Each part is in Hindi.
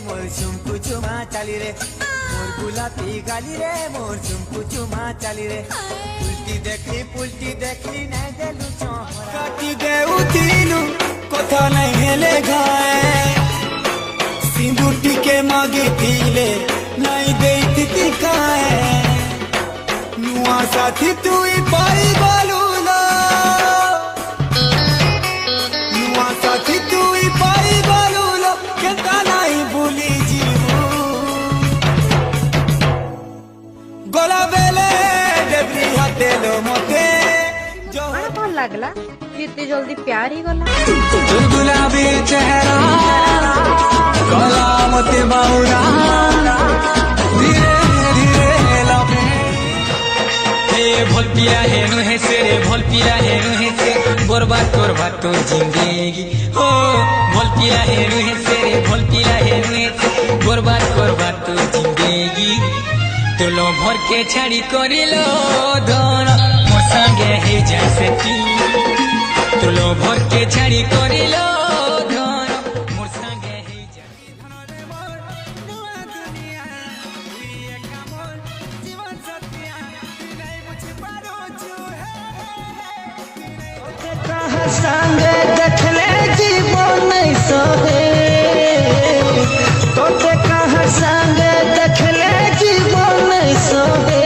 मोर चुमकु चुमा चाली रे मोर गुलाबी गाली रे मोर चुमकु चुमा चाली रे पुलटी देखली नहीं देलु चोहरा काटी देउ तीनु कथा नहीं हेले घाए सिंदूर टिके मागे थीले नहीं देती तिकाए नुआ साथी तू ही पाई बालू ना नुआ साथी तू ही पाई बालू ना कहता नहीं भूली जीवू गोला बेले देवरी हाथे लो मोते जो भल लगला इतने जल्दी प्यार ही गला गुलाबी चेहरा गला मते बाउरा धीरे धीरे लगे भल पिला हेनु हे से रे भल पिला हेनु हे से बर्बाद करबा तो जिंदगी हो भल पिला हेनु हे से रे भल पिला हेनु हे से बर्बाद करबा तो जिंदगी तोलो भर के छाड़ी करिलो धन मोर संगे हे जैसे ती तोलो भर के छाड़ी करिलो धन मोर संगे हे जैसे संगे देखले जीवन नहीं सोहे तोते कहाँ संगे देखले जीवन नहीं सोहे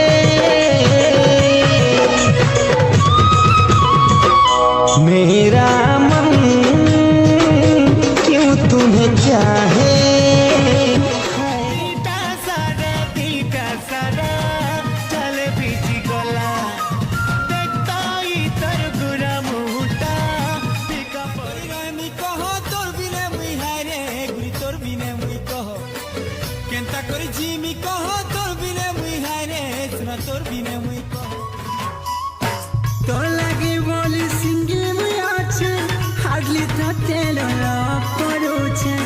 मेरा मन क्यों तुम्हें चाहे चले पीछी गला देखता ही तर गुरा मुहूर्ता मी कहो तोर बिने मुई हाय रे गुरी तोर बिने मुई कहो केनता करी जी मी कहो तोर बिने मुई हाय रे सुना तोर बिने मुई कहो तोर लगे बोली सिंगे मुई आछे हार्डली थाते लड़ा पड़ो छे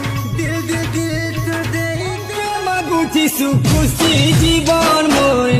दिल तो दे मागुची सुखुशी जीवन मोर